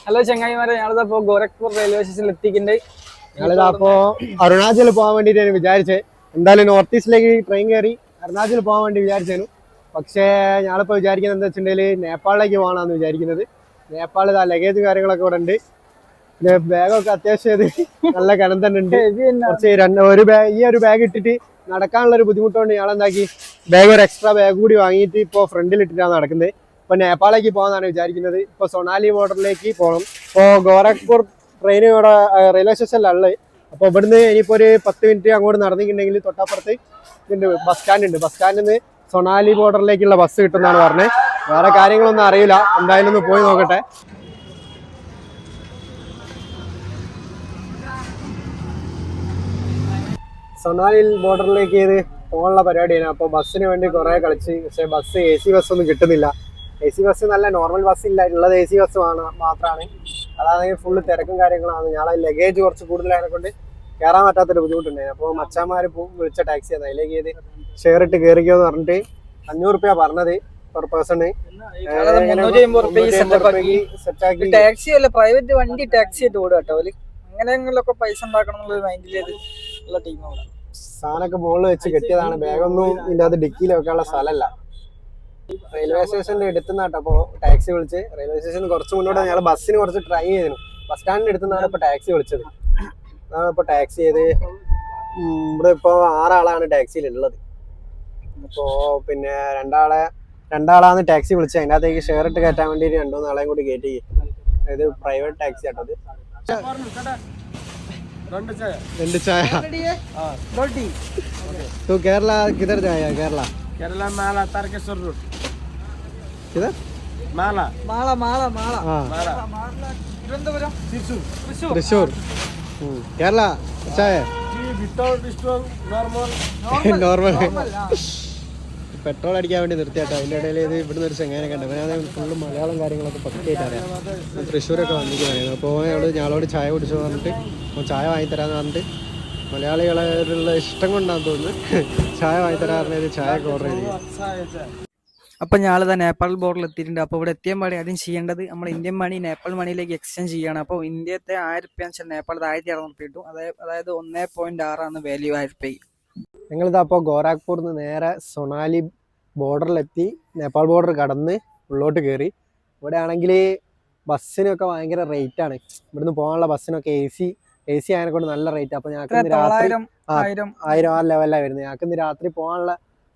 Hello ചങ്ങായിമാരെ, ഞങ്ങളിപ്പോ Gorakhpur railway സ്റ്റേഷനിൽ എത്തിക്കുന്നുണ്ട്. ഞങ്ങളിതപ്പോ അരുണാചൽ പോകാൻ വേണ്ടിയിട്ടാണ് വിചാരിച്ചത്. എന്തായാലും നോർത്ത് ഈസ്റ്റിലേക്ക് ട്രെയിൻ കയറി അരുണാചൽ പോകാൻ വേണ്ടി വിചാരിച്ചു. പക്ഷേ ഞങ്ങളിപ്പോൾ വിചാരിക്കുന്നത് എന്താ വെച്ചിട്ടുണ്ടെങ്കിൽ നേപ്പാളിലേക്ക് പോകണമെന്ന് വിചാരിക്കുന്നത്. നേപ്പാൾ ലഗേജ് കാര്യങ്ങളൊക്കെ ഇവിടെ ഉണ്ട്. പിന്നെ ബാഗൊക്കെ അത്യാവശ്യം നല്ല കനം തന്നെ ഉണ്ട്. കുറച്ച് ഒരു ബാഗ് ഇട്ടിട്ട് നടക്കാനുള്ള ഒരു ബുദ്ധിമുട്ടുകൊണ്ട് ഞങ്ങളെന്താക്കി ബാഗ് ഒരു എക്സ്ട്രാ ബാഗ് കൂടി വാങ്ങിയിട്ട് ഇപ്പോൾ ഫ്രണ്ടിൽ ഇട്ടിട്ടാണ് നടക്കുന്നത്. ഇപ്പോൾ നേപ്പാളിലേക്ക് പോകാനാണ് വിചാരിക്കുന്നത്. ഇപ്പോൾ സൊണാലി ബോർഡറിലേക്ക് പോകണം. ഇപ്പോൾ ഗോരഖ്പൂർ ട്രെയിൻ ഇവിടെ റെയിൽവേ സ്റ്റേഷനിലുള്ളത്. അപ്പോൾ ഇവിടുന്ന് ഇനിയിപ്പോൾ ഒരു 10 മിനിറ്റ് അങ്ങോട്ട് നടന്നിട്ടുണ്ടെങ്കിൽ തൊട്ടപ്പുറത്ത് ഉണ്ട് ബസ് സ്റ്റാൻഡ് ഉണ്ട്. ബസ് സ്റ്റാൻഡിൽ നിന്ന് സൊണാലി ബോർഡറിലേക്കുള്ള ബസ് കിട്ടുമെന്നാണ് പറഞ്ഞത്. വേറെ കാര്യങ്ങളൊന്നും അറിയില്ല, എന്തായാലും ഒന്ന് പോയി നോക്കട്ടെ. സൊണാലി ബോർഡറിലേക്ക് പോകാനുള്ള പരിപാടിയാണ്. അപ്പോൾ ബസ്സിന് വേണ്ടി കുറേ കളിച്ച്, പക്ഷേ ബസ് AC ബസ്സൊന്നും കിട്ടുന്നില്ല. AC ബസ് നല്ല നോർമൽ ബസ് ഇല്ല, ഉള്ളത് AC ബസ് മാത്രമാണ്. അതാണെങ്കിൽ ഫുള്ള് തിരക്കും കാര്യങ്ങളാണ്. ഞങ്ങളെ ലഗേജ് കുറച്ച് കൂടുതലായതിനെ കൊണ്ട് കയറാൻ പറ്റാത്തൊരു ബുദ്ധിമുട്ടുണ്ടായിരുന്നു. അപ്പോൾ മച്ചാന്മാർ വിളിച്ച ടാക്സിയാണ്. അതിലേക്ക് ഷെയർ ഇട്ട് കയറിക്കോ എന്ന് പറഞ്ഞിട്ട് 500 രൂപ പറഞ്ഞത് പെർ പേഴ്സണ്. ടാക്സി അല്ല, പ്രൈവറ്റ് വണ്ടി ടാക്സി ആയിട്ട് ഓടുക കേട്ടോ. അങ്ങനെയൊക്കെ പൈസ ഉണ്ടാക്കണം എന്നുള്ള മൈൻഡിൽ ഉള്ള ടീമാണ്. സാധനമൊക്കെ മുകളിൽ വെച്ച് കെട്ടിയതാണ്. ബാഗൊന്നും ഇതിൻ്റെ അത് ഡിക്കിയിൽ വെക്കാനുള്ള സ്ഥലമല്ല. റെയിൽവേ സ്റ്റേഷൻ്റെ അടുത്തുനിന്നാട്ടോ അപ്പോൾ ടാക്സി വിളിച്ച്. റെയിൽവേ സ്റ്റേഷന് കുറച്ച് മുന്നോട്ട് ഞങ്ങൾ ബസ്സിന് കുറച്ച് ട്രൈ ചെയ്തിരുന്നു. ബസ് സ്റ്റാൻഡിൻ്റെ അടുത്തുനിന്നാണ് ഇപ്പോൾ ടാക്സി വിളിച്ചത്. അതാണ് ഇപ്പോൾ ടാക്സി ചെയ്ത്. ഇവിടെ ഇപ്പോൾ 6 ആളാണ് ടാക്സിയിലുള്ളത്. അപ്പോൾ പിന്നെ രണ്ടാളാണ് ടാക്സി വിളിച്ചത്. അതിൻ്റെ അകത്തേക്ക് ഷെയർ ഇട്ട് കയറ്റാൻ വേണ്ടിയിട്ട് 2-3 ആളെയും കൂടി കയറ്റി. അതായത് പ്രൈവറ്റ് ടാക്സി ആട്ടോ അത്. 2 चाय रोटी। तो केरला किधर जाएगा? केरला माला तारकेश्वर रोड किधर? माला माला माला माला हाँ माला തിരുവനന്തപുരം तृश्शूर केरला अच्छा है. विदाउट स्टोव നോർമൽ പെട്രോൾ അടിക്കാൻ വേണ്ടി നിർത്തിയാട്ടോ. അതിൻ്റെ ഇടയിൽ ഇവിടുന്ന് ഒരു ചെങ്ങാനൊക്കെ ഉണ്ട്. അവനാണ് ഫുള്ള് മലയാളം കാര്യങ്ങളൊക്കെ പക്കയായിട്ട് അറിയാം. തൃശ്ശൂരൊക്കെ വന്നിരിക്കുന്നതാണ്. അപ്പോൾ ഞങ്ങളോട് ചായ കുടിച്ചു പറഞ്ഞിട്ട് അപ്പോൾ ചായ വാങ്ങിത്തരാമെന്ന് പറഞ്ഞിട്ട് മലയാളികളുള്ള ഇഷ്ടം കൊണ്ടാണെന്ന് തോന്നുന്നു ചായ വാങ്ങിത്തരാറുണ്ട്. ചായ ഒക്കെ ഓർഡർ ചെയ്തു. അപ്പം ഞാളിതാ നേപ്പാൾ ബോർഡറിൽ എത്തിയിട്ടുണ്ട്. അപ്പോൾ ഇവിടെ എത്തിയാൻ പാടി ആദ്യം ചെയ്യേണ്ടത് നമ്മൾ ഇന്ത്യൻ മണി നേപ്പാൾ മണിയിലേക്ക് എക്സ്ചേഞ്ച് ചെയ്യണം. അപ്പോൾ ഇന്ത്യത്തെ 1000 രൂപ വെച്ചാൽ നേപ്പാളത്തെ 1600 കിട്ടും. അതായത് 1.6 വാല്യൂ 1000 രൂപയ്ക്ക്. ഞങ്ങളിതാ അപ്പോൾ ഗോരഖ്പൂരിൽ നിന്ന് നേരെ സൊണാലി ബോർഡറിലെത്തി. നേപ്പാൾ ബോർഡർ കടന്ന് ഉള്ളോട്ട് കയറി. ഇവിടെ ആണെങ്കിൽ ബസ്സിനൊക്കെ ഭയങ്കര റേറ്റാണ്. ഇവിടുന്ന് പോകാനുള്ള ബസ്സിനൊക്കെ എ സി ആയതിനെ കൊണ്ട് നല്ല റേറ്റ്. അപ്പോൾ ഞങ്ങൾക്ക് ഇന്ന് രാത്രി 1000 ആ ലെവലാണ് വരുന്നത്. ഞങ്ങൾക്ക് ഇന്ന് രാത്രി പോകാനുള്ള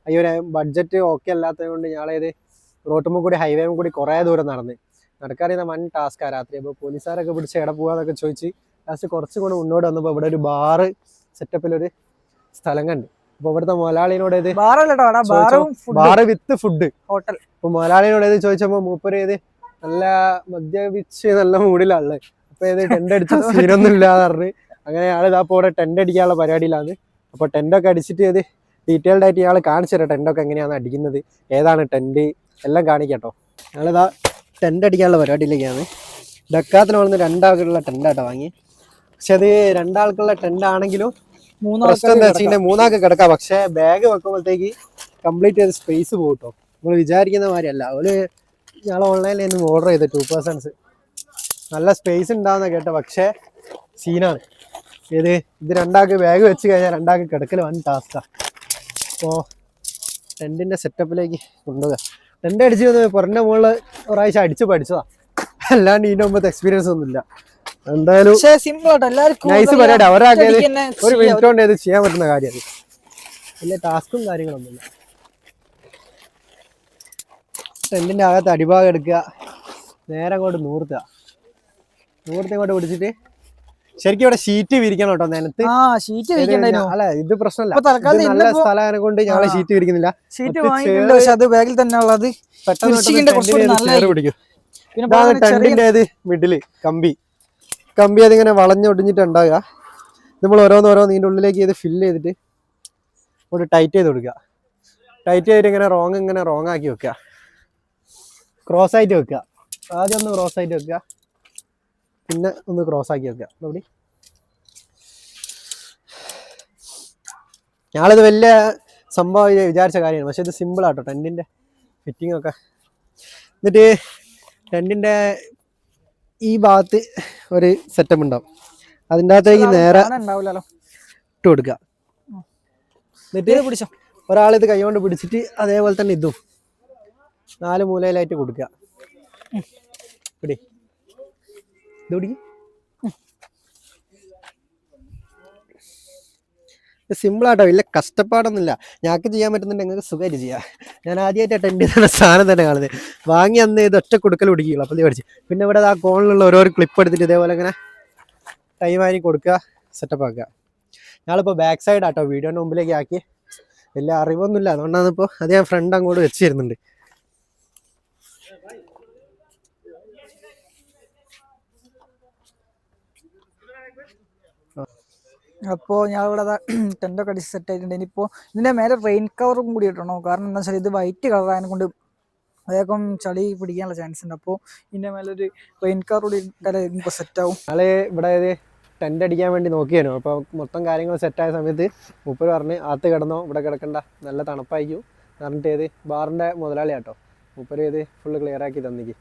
ഒരു ബഡ്ജറ്റ് ഓക്കെ അല്ലാത്തത് കൊണ്ട് ഞങ്ങളേത് റോട്ടുമ്പോൾ കൂടി ഹൈവേയും കൂടി കുറേ ദൂരം നടക്കാറിയുന്ന വൻ ടാസ്ക്കാണ് രാത്രി. അപ്പോൾ പോലീസുകാരൊക്കെ പിടിച്ച് എവിടെ പോകാന്നൊക്കെ ചോദിച്ച് ലാസ്റ്റ് കുറച്ചും കൂടെ മുന്നോട്ട് വന്നപ്പോൾ ഇവിടെ ഒരു ബാറ് സെറ്റപ്പിലൊരു സ്ഥലം കണ്ട്. അപ്പൊ ഇവിടുത്തെ മലയാളിനോട് ബാറ് വിത്ത് ഫുഡ് ഹോട്ടൽ. അപ്പൊ മലയാളിനോട് ചോദിച്ചപ്പോ മൂപ്പര് നല്ല മദ്യപിച്ച് നല്ല മൂഡിലാണുള്ളത്. അപ്പൊ ടെന്റ് അടിച്ച സീനൊന്നും ഇല്ലാന്ന് പറഞ്ഞ് അങ്ങനെ ആളിതാ ഇപ്പോൾ ഇവിടെ ടെന്റ് അടിക്കാനുള്ള പരിപാടിയിലാണ്. അപ്പൊ ടെന്റൊക്കെ അടിച്ചിട്ട് ഡീറ്റെയിൽഡ് ആയിട്ട് ഇയാൾ കാണിച്ചു തരാം ടെന്റൊക്കെ എങ്ങനെയാണ് അടിക്കുന്നത്, ഏതാണ് ടെന്റ് എല്ലാം കാണിക്കാട്ടോ. ഞങ്ങളിതാ ടെന്റ് അടിക്കാനുള്ള പരിപാടിയിലേക്കാണ്. ഡക്കാത്തിന് വന്ന് 2 ആൾക്കുള്ള ടെന്റാട്ടോ വാങ്ങി. പക്ഷെ അത് 2 ആൾക്കുള്ള ടെന്റ് ആണെങ്കിലും പ്രശ്നം എന്താ വെച്ചിട്ടുണ്ടെങ്കിൽ 3 ആൾക്ക് കിടക്കാം. പക്ഷെ ബാഗ് വെക്കുമ്പോഴത്തേക്ക് കംപ്ലീറ്റ് ചെയ്ത് സ്പേസ് പോകും കേട്ടോ. നമ്മൾ വിചാരിക്കുന്ന മാതിരിയല്ല. ഞങ്ങൾ ഓൺലൈനിൽ ഓർഡർ ചെയ്ത് 2 പേഴ്സൺസ് നല്ല സ്പേസ് ഉണ്ടാവുന്ന കേട്ടോ. പക്ഷേ സീനാണ് ഇത് 2 ആൾക്ക് ബാഗ് വെച്ച് കഴിഞ്ഞാൽ 2 ആൾക്ക് കിടക്കൽ വൻ ടാസ്ക്കാണ്. അപ്പോൾ ടെൻറ്റിൻ്റെ സെറ്റപ്പിലേക്ക് കൊണ്ടുപോകുക. ടെൻ്റ് അടിച്ച് പുറൻ്റെ മുകളിൽ ഒരാഴ്ച അടിച്ച് പഠിച്ചതാണ്. അല്ലാണ്ട് ഇതിൻ്റെ മുമ്പത്തെ എക്സ്പീരിയൻസ് ഒന്നുമില്ല. എന്തായാലും നൈസ് പരിപാടി. ഒരാൾക്ക് ഒരു മിനിറ്റ് കൊണ്ട് ഇത് ചെയ്യാൻ പറ്റുന്ന കാര്യമാണ്. വലിയ ടാസ്കും കാര്യങ്ങളൊന്നുമില്ല. ടെന്റിന്റെ അകത്ത് അടിഭാഗം എടുക്കുക, നേരെ അങ്ങോട്ട് നൂർത്തുക. ഇങ്ങോട്ട് പിടിച്ചിട്ട് ശരിക്കും ഇവിടെ ഷീറ്റ് വിരിക്കണം കേട്ടോ. നിലത്ത് അല്ല ഇത് പ്രശ്നമല്ല. നല്ല സ്ഥലം കൊണ്ട് ഞങ്ങള് ഷീറ്റ് വിരിക്കുന്നില്ല. പെട്ടെന്ന് പിടിക്കും. ഇതാണ് ടെന്റിന്റെ മിഡില് കമ്പി അതിങ്ങനെ വളഞ്ഞൊടിഞ്ഞിട്ടുണ്ടാകുക. നമ്മൾ ഓരോന്ന് ഇതിൻ്റെ ഉള്ളിലേക്ക് ഫില്ല് ചെയ്തിട്ട് ഒരു ടൈറ്റ് ചെയ്ത് കൊടുക്കുക. ടൈറ്റ് ചെയ്തിട്ട് ഇങ്ങനെ റോങ് ആക്കി വെക്കുക. ക്രോസ് ആയിട്ട് വെക്കുക. ആദ്യം ഒന്ന് ക്രോസ് ആയിട്ട് വെക്കുക, പിന്നെ ഒന്ന് ക്രോസ് ആക്കി വെക്കുക. അവിടെ ഞങ്ങളിത് വലിയ സംഭവം വിചാരിച്ച കാര്യമാണ്. പക്ഷെ ഇത് സിമ്പിളാട്ടോ ടെൻറ്റിൻ്റെ ഫിറ്റിംഗ് ഒക്കെ. എന്നിട്ട് ടെൻറ്റിൻ്റെ ഈ ഭാഗത്ത് ഒരു സെറ്റപ്പ് ഉണ്ടാവും, അതിൻ്റെ അകത്തേക്ക് നേരെ ഉണ്ടാവില്ലല്ലോ. ഇട്ട് കൊടുക്കുക. എന്നിട്ട് പിടിച്ചോ, ഒരാളിത് കൈ കൊണ്ട് പിടിച്ചിട്ട് അതേപോലെ തന്നെ ഇതും 4 മൂലയിലായിട്ട് കൊടുക്കുക. പിടി, ഇത് പിടി. സിമ്പിൾ ആട്ടോ, വലിയ കഷ്ടപ്പാടൊന്നുമില്ല. ഞങ്ങൾക്ക് ചെയ്യാൻ പറ്റുന്നുണ്ട്, നിങ്ങൾക്ക് സുഖമായിട്ട് ചെയ്യാം. ഞാൻ ആദ്യമായിട്ട് അറ്റൻഡ് ചെയ്ത സാധനം തന്നെ കാണുന്നത്. വാങ്ങി അന്ന് ഇത് ഒറ്റ കൊടുക്കൽ പിടിക്കുകയുള്ളൂ, അപ്പോൾ പഠിച്ച്. പിന്നെ ഇവിടെ ആ കോണിലുള്ള ഓരോ ക്ലിപ്പ് എടുത്തിട്ട് ഇതേപോലെ ഇങ്ങനെ ടൈം ആയി കൊടുക്കുക, സെറ്റപ്പ് ആക്കുക. ഞങ്ങളിപ്പോൾ ബാക്ക് സൈഡ് ആട്ടോ വീഡിയോൻ്റെ മുമ്പിലേക്ക് ആക്കി. വലിയ അറിവൊന്നുമില്ല, അതുകൊണ്ടാണ് ഇപ്പോൾ അത് ഞാൻ ഫ്രണ്ട് അങ്ങോട്ട് വെച്ച് തരുന്നുണ്ട്. അപ്പോൾ ഞാൻ ഇവിടെ ടെൻ്റൊക്കെ അടിച്ച് സെറ്റ് ആയിട്ടുണ്ട്. ഇനിയിപ്പോൾ ഇതിൻ്റെ മേലെ റെയിൻ കവറും കൂടി ഇട്ടണോ, കാരണം എന്താ വെച്ചാൽ ഇത് വൈറ്റ് കളറായതിനെ കൊണ്ട് വേഗം ചളി പിടിക്കാനുള്ള ചാൻസ് ഉണ്ട്. അപ്പോൾ ഇതിൻ്റെ മേലെ ഒരു റെയിൻ കവർ കൂടി ഇട്ടാലേ ഇപ്പോൾ സെറ്റാവും. ഞങ്ങൾ ഇവിടെ ടെൻ്റ് അടിക്കാൻ വേണ്ടി നോക്കിയായിരുന്നു. അപ്പോൾ മൊത്തം കാര്യങ്ങൾ സെറ്റായ സമയത്ത് മൂപ്പര് പറഞ്ഞ് അകത്ത് കിടന്നോ, ഇവിടെ കിടക്കണ്ട, നല്ല തണുപ്പായിരിക്കും പറഞ്ഞിട്ട് ബാറിൻ്റെ മുതലാളി ആട്ടോ. മൂപ്പര് ഫുള്ള് ക്ലിയർ ആക്കി തന്നിക്ക്.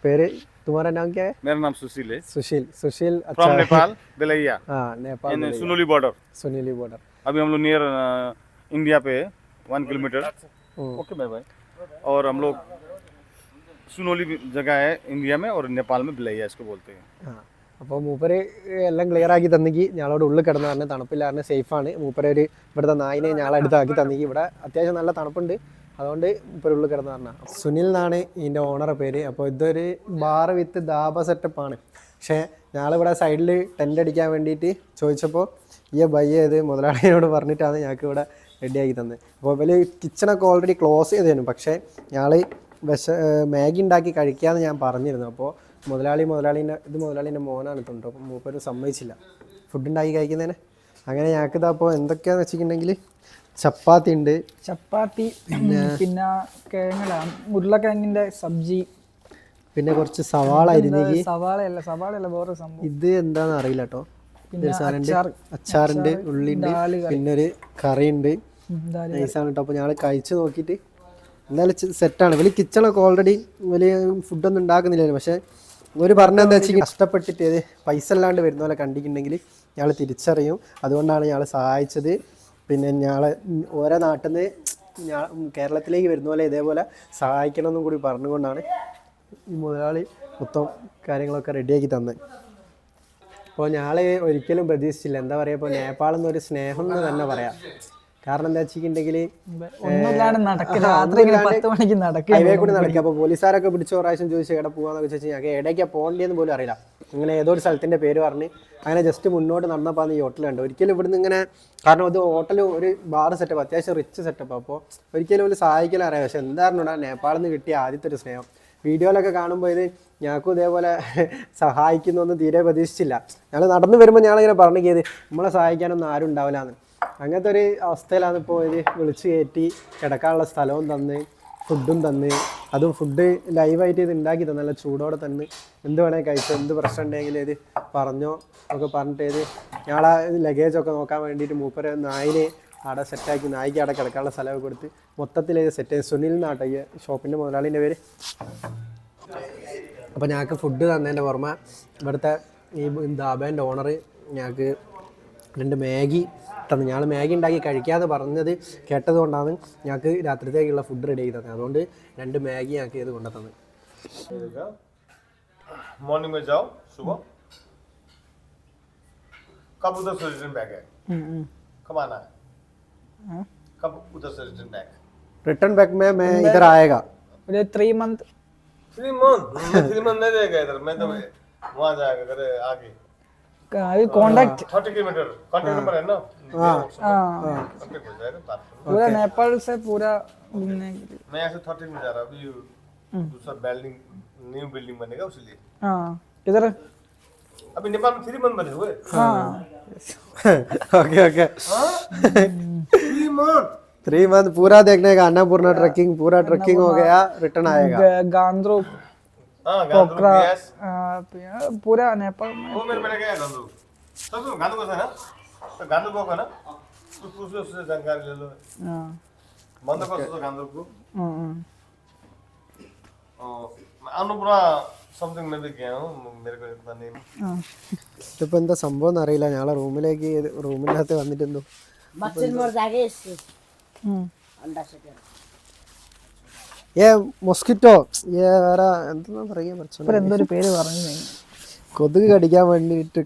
പേര് तुम्हारा नाम क्या है? मेरा नाम सुशील है। सुशील। सुशील फ्रॉम नेपाल, बेलैया। हाँ, नेपाल इन सुनोली बॉर्डर। सुनीली बॉर्डर। अभी हम लोग नियर इंडिया पे 1 किलोमीटर। ओके भाई। और हम लोग सुनोली जगह है इंडिया में, और नेपाल में बेलैया इसको बोलते हैं। हाँ, അപ്പോൾ മൂപ്പര് എല്ലാം ക്ലിയർ ആക്കി തന്നിക്ക്. ഞങ്ങളോട് ഉള്ളിൽ കിടന്ന് പറഞ്ഞ് തണുപ്പില്ലാറിന് സേഫാണ്. മൂപ്പര് ഇവിടുത്തെ നായിനെ ഞങ്ങളടുത്താക്കി തന്നിക്ക്. ഇവിടെ അത്യാവശ്യം നല്ല തണുപ്പുണ്ട്, അതുകൊണ്ട് ഇപ്പോൾ ഉള്ളിൽ കിടന്ന് പറഞ്ഞാൽ. സുനിൽ എന്നാണ് ഇതിൻ്റെ ഓണറെ പേര്. അപ്പോൾ ഇതൊരു ബാർ വിത്ത് ദാബ സെറ്റപ്പാണ്. പക്ഷേ ഞങ്ങളിവിടെ സൈഡിൽ ടെൻ്റ് അടിക്കാൻ വേണ്ടിയിട്ട് ചോദിച്ചപ്പോൾ ഈ ബയ്യ മുതലാളിയോട് പറഞ്ഞിട്ടാണ് ഞങ്ങൾക്ക് ഇവിടെ റെഡിയാക്കി തന്നത്. അപ്പോൾ വലിയ കിച്ചണൊക്കെ ഓൾറെഡി ക്ലോസ് ചെയ്തേനു. പക്ഷേ ഞങ്ങൾ മാഗി ഉണ്ടാക്കി കഴിക്കാമെന്ന് ഞാൻ പറഞ്ഞിരുന്നു. അപ്പോൾ മുതലാളീൻ്റെ മോനാണ് തൊണ്ടോ. അപ്പോൾ മൂപ്പര് സമ്മതിച്ചില്ല ഫുഡ് ഉണ്ടാക്കി കഴിക്കുന്നതിന്. അങ്ങനെ ഞങ്ങൾക്ക് ഇതപ്പോൾ എന്തൊക്കെയാണെന്ന് വെച്ചിട്ടുണ്ടെങ്കിൽ ചപ്പാത്തി ഉണ്ട്, ചപ്പാത്തി, പിന്നെ കിഴങ്ങാണ് ഉരുളക്കിഴങ്ങിന്റെ സബ്ജി, പിന്നെ കുറച്ച് സവാള അരിഞ്ഞേക്ക്. സവാളയല്ല വേറെ സംഭവം. ഇത് എന്താണെന്ന് അറിയില്ല കേട്ടോ. അച്ചാറുണ്ട്, ഉള്ളിണ്ട്, പിന്നെ ഒരു കറി ഉണ്ട്. നൈസാണ് കേട്ടോ. അപ്പോൾ ഞങ്ങൾ കഴിച്ച് നോക്കിയിട്ട് എന്തായാലും സെറ്റാണ്. വലിയ കിച്ചണൊക്കെ ഓൾറെഡി വലിയ ഫുഡൊന്നും ഉണ്ടാക്കുന്നില്ലല്ലോ. പക്ഷേ ഒരു പറഞ്ഞെന്താ വെച്ചാൽ കഷ്ടപ്പെട്ടിട്ട് പൈസ അല്ലാണ്ട് വരുന്ന പോലെ കണ്ടിട്ടുണ്ടെങ്കിൽ ഞങ്ങൾ തിരിച്ചറിയും. അതുകൊണ്ടാണ് ഞങ്ങൾ സഹായിച്ചത്. പിന്നെ ഞങ്ങൾ ഓരോ നാട്ടിൽ നിന്ന് കേരളത്തിലേക്ക് വരുന്ന പോലെ ഇതേപോലെ സഹായിക്കണമെന്നും കൂടി പറഞ്ഞുകൊണ്ടാണ് ഈ മുതലാളി മൊത്തം കാര്യങ്ങളൊക്കെ റെഡിയാക്കി തന്നത്. അപ്പോൾ ഞങ്ങൾ ഒരിക്കലും പ്രതീക്ഷിച്ചില്ല. എന്താ പറയുക, ഇപ്പോൾ നേപ്പാളിൽ നിന്നൊരു സ്നേഹം എന്ന് തന്നെ പറയാം. കാരണം എന്താ വെച്ചിട്ടുണ്ടെങ്കിൽ ഹൈവേ കൂടി നടക്കുക. അപ്പോൾ പോലീസുകാരൊക്കെ പിടിച്ച പ്രാവശ്യം ചോദിച്ചു എവിടെ പോകാന്നൊക്കെ ചോദിച്ചാൽ ഞങ്ങൾക്ക് എവിടേക്കാണ് പോകേണ്ടതെന്ന് പോലും അറിയില്ല. ഇങ്ങനെ ഏതോ ഒരു സ്ഥലത്തിൻ്റെ പേര് പറഞ്ഞ് അങ്ങനെ ജസ്റ്റ് മുന്നോട്ട് നടന്നപ്പോൾ ഈ ഹോട്ടൽ കണ്ടു. ഒരിക്കലും ഇവിടുന്ന് ഇങ്ങനെ, കാരണം അത് ഹോട്ടൽ ഒരു ബാർ സെറ്റപ്പ്, അത്യാവശ്യം റിച്ച് സെറ്റപ്പ്. അപ്പോൾ ഒരിക്കലും ഒരു സഹായിക്കലും അറിയാം. പക്ഷെ എന്തായിരുന്നു നേപ്പാളിൽ നിന്ന് കിട്ടിയ ആദ്യത്തെ ഒരു സ്നേഹം. വീഡിയോയിലൊക്കെ കാണുമ്പോൾ ഞങ്ങൾക്കും ഇതേപോലെ സഹായിക്കുന്നൊന്നും തീരെ പ്രതീക്ഷിച്ചില്ല. ഞങ്ങൾ നടന്നു വരുമ്പോൾ ഞങ്ങളിങ്ങനെ പറഞ്ഞു നമ്മളെ സഹായിക്കാനൊന്നും ആരും ഉണ്ടാവില്ലാന്ന്. അങ്ങനത്തെ ഒരു അവസ്ഥയിലാണ് ഇപ്പോൾ വിളിച്ച് കയറ്റി കിടക്കാനുള്ള സ്ഥലവും തന്ന് ഫുഡും തന്ന്, അതും ഫുഡ് ലൈവായിട്ട് ഉണ്ടാക്കി തന്നെ നല്ല ചൂടോടെ തന്നെ എന്ത് വേണമെങ്കിൽ കഴിച്ചോ, എന്ത് പ്രശ്നം ഉണ്ടെങ്കിൽ പറഞ്ഞോ ഒക്കെ പറഞ്ഞിട്ട് ഞങ്ങളാ ലഗേജൊക്കെ നോക്കാൻ വേണ്ടിയിട്ട് മൂപ്പര് നായിനെ അവിടെ സെറ്റാക്കി, നായിക്ക് അവിടെ കിടക്കാനുള്ള സ്ഥലമൊക്കെ കൊടുത്ത് മൊത്തത്തിൽ സെറ്റ് ചെയ്ത്. സുനിൽ എന്നാട്ടോ ഈ ഷോപ്പിൻ്റെ മുതലാളിൻ്റെ പേര്. അപ്പോൾ ഞങ്ങൾക്ക് ഫുഡ് തന്നതിൻ്റെ പുറമെ ഇവിടുത്തെ ഈ ദാബേൻ്റെ ഓണർ ഞങ്ങൾക്ക് 2 മാഗി തന്നു. ഞങ്ങൾ മാഗി ഉണ്ടാക്കി കഴിക്കാമെന്ന് പറഞ്ഞത് കേട്ടത് കൊണ്ടാണ് ഞങ്ങൾക്ക് രാത്രിത്തേക്കുള്ള ഫുഡ് റെഡി ആക്കി തന്നത്. അതുകൊണ്ട് 2 മാഗി ഞങ്ങൾക്ക് ഇത് കൊണ്ടു തന്നത്. मॉर्निंग में जाओ सुबह, कब उधर से रिटर्न बैक है, कब आना है, कब उधर से रिटर्न बैक? रिटर्न बैक में मैं इधर आएगा 3 मंथ 3 मंथ नहीं रहेगा इधर, मैं तो वहाँ जाएगा करे आगे कॉन्टैक्ट 30 किलोमीटर कॉन्टैक्ट नंबर है ना। कॉन्टैक्ट हो जाएगा पूरा नेपाल से पूरा घूमने के लिए। मैं ऐसे 30 में जा रहा हूँ अभी, दूसरा बिल्डिंग न्यू बिल्डिंग बनेगा उसलिए। हाँ किधर? अभी नेपाल में 3 मंथ बने हुए। हाँ ओके ओके 3 मंथ पूरा देखने का। अन्नपूर्णा ट्रैकिंग पूरा ट्रैकिंग हो गया, रिटर्न आएगा। गांद्रो हाँ गांधीधाम पूरा नेपाल में। वो मेरे गया गांधीधाम, तो गांधीधाम है ना, तो गांधीधाम को ना तो पूछ लो, उससे जानकारी ले लो। हाँ बंद कर दो गांधीधाम को। अन्नपूर्णा समथिंग मैं भी गया हूँ, मेरे को इतना नहीं। ആ ഇതിപ്പോ എന്താ സംഭവം എന്ന് അറിയില്ല. ഞങ്ങളെ റൂമിനകത്ത് വന്നിട്ടെന്തോ मच्छर मर जाएगा इससे ഉം. अंडा से क्या മൊസ്കിറ്റോ വേറെ എന്താ പറയാ ഇപ്പൊ എന്തൊരു പേര് പറഞ്ഞു നീ. കൊതുക്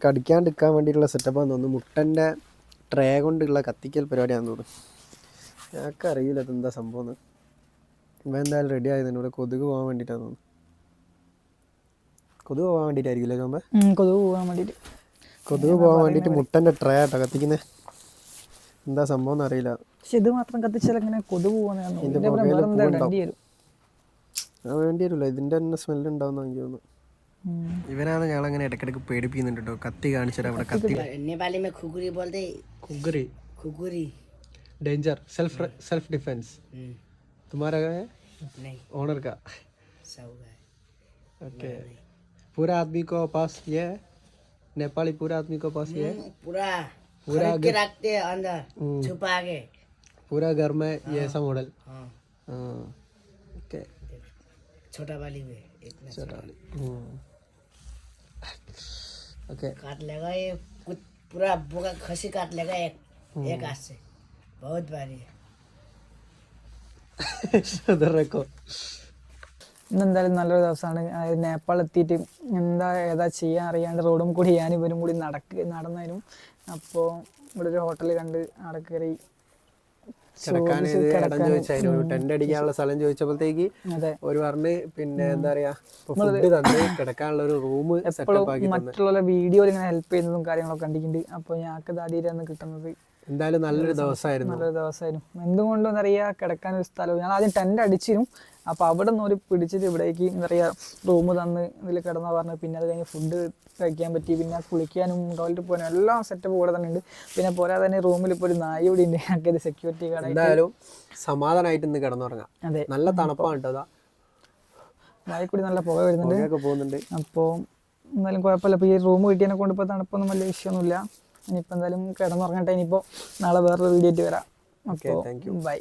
കടിക്കാണ്ടിരിക്കാൻ വേണ്ടിയിട്ടുള്ള സെറ്റപ്പാന്ന് തോന്നുന്നു. മുട്ടൻ്റെ ട്രേ കൊണ്ടുള്ള കത്തിക്കൽ പരിപാടിയാണെന്ന് തോന്നുന്നു. ഞങ്ങൾക്ക് അറിയില്ല ഇതെന്താ സംഭവം എന്ന്. ഇവ എന്തായാലും റെഡി ആയതിന് ഇവിടെ കൊതുക് പോകാൻ വേണ്ടിയിട്ടാണ് തോന്നുന്നു. കൊതുക് പോകാൻ വേണ്ടിയിട്ടായിരിക്കില്ലേ ചോമ്പ? കൊതുക് പോകാൻ വേണ്ടിട്ട്. കൊതുക് പോകാൻ വേണ്ടിയിട്ട് മുട്ടൻ്റെ ട്രേ ആട്ടോ കത്തിക്കുന്നത്. എന്താ സംഭവം എന്ന് അറിയില്ല. പക്ഷെ ഇത് മാത്രം കത്തിച്ചാൽ എങ്ങനെ കൊതുക് പോകാൻ ഇതിൻ്റെ പുകയിൽ പൂവുണ്ടാവും. അത് വേണ്ടി വരില്ല, ഇതിൻ്റെ തന്നെ സ്മെല്ല് ഉണ്ടാവുന്ന എനിക്ക് തോന്നുന്നു. ഇവനാണ് ഞങ്ങളങ്ങനെ ഇടയ്ക്കിടയ്ക്ക് പേടിപ്പിക്കുന്നുണ്ട് കേട്ടോ. കത്തി കാണിച്ചാൽ അവിടെ കത്തി. नेपाली में खुकुरी बोलते खुगरी खुकुरी डेंजर सेल्फ डिफेंस तुम्हारा है नहीं ओनर का सब है ओके पूरा आदमी को पास ये है नेपाली पूरा आदमी को पास ये है पूरा पूरा खरीद के रखते हैं अंदर छुपा के पूरा घर में ये ऐसा मॉडल हाँ ओके छोटा वाली में इतना चलो ओके काट लेगा ये कुछ पूरा बोका खसी काट लेगा एक हाथ से बहुत भारी है उधर रखो. ഇന്നെന്തായാലും നല്ലൊരു ദിവസമാണ്. നേപ്പാൾ എത്തിയിട്ട് ഏതാ ചെയ്യാൻ അറിയാണ്ട് റോഡും കൂടി ഞാൻ ഇവരും കൂടി നടന്നതിനും. അപ്പോൾ ഇവിടെ ഒരു ഹോട്ടൽ കണ്ട് അവിടെ കയറി ടെന്റ് അടിക്കാനുള്ള സ്ഥലം ചോദിച്ചപ്പോഴത്തേക്ക് അതെ ഒരു പറഞ്ഞ് പിന്നെ എന്താ പറയാ ഫുഡ് തന്ന് കിടക്കാനുള്ള ഒരു റൂം സെറ്റപ്പ് ആക്കി തന്നു. മറ്റുള്ള വീഡിയോയിൽ ഇങ്ങനെ ഹെൽപ്പ് ചെയ്യുന്നതും കാര്യങ്ങളൊക്കെ കണ്ടിട്ടുണ്ട്. അപ്പോൾ ഞങ്ങൾക്ക് ദാടിയിലാണ് കിട്ടുന്നത്. എന്തായാലും നല്ലൊരു ദിവസമായിരുന്നു. എന്തുകൊണ്ടും എന്താ പറയുക കിടക്കാൻ ഒരു സ്ഥലവും. ഞാൻ ആദ്യം ടെന്റ് അടിച്ചിരുന്നു. അപ്പോൾ അവിടെ നിന്ന് ഒരു പിടിച്ചിട്ട് ഇവിടേക്ക് എന്താ പറയുക റൂം തന്ന് ഇതിൽ കിടന്നാ പറഞ്ഞത്. പിന്നെ അത് കഴിഞ്ഞ് ഫുഡ് കഴിക്കാൻ പറ്റി. പിന്നെ കുളിക്കാനും ടോയ്ലറ്റ് പോകാനും എല്ലാം സെറ്റപ്പ് കൂടെ തന്നെ ഉണ്ട്. പിന്നെ പോരാതെ തന്നെ റൂമിൽ ഇപ്പോൾ ഒരു നായ കൂടി ഉണ്ട്. ഞങ്ങൾക്ക് ഒരു സെക്യൂരിറ്റി ഗാർഡ്. എന്തായാലും സമാധാനമായിട്ട് ഇന്ന് കിടന്നുറങ്ങാം. അതെ നല്ല തണുപ്പാണ് കേട്ടോ. നായ കൂടി നല്ല പുക വരുന്നുണ്ട്. അപ്പോൾ എന്തായാലും കുഴപ്പമില്ല. ഇപ്പോൾ ഈ റൂം കിട്ടിയതിനെ കൊണ്ട് ഇപ്പോൾ തണുപ്പൊന്നും വലിയ വിഷയമൊന്നുമില്ല. ഇനിയിപ്പോൾ എന്തായാലും കിടന്നുറങ്ങട്ടെ. ഇനിയിപ്പോൾ നാളെ വേറൊരു വീഡിയോ ആയിട്ട് വരാം. അപ്പോൾ ബൈ.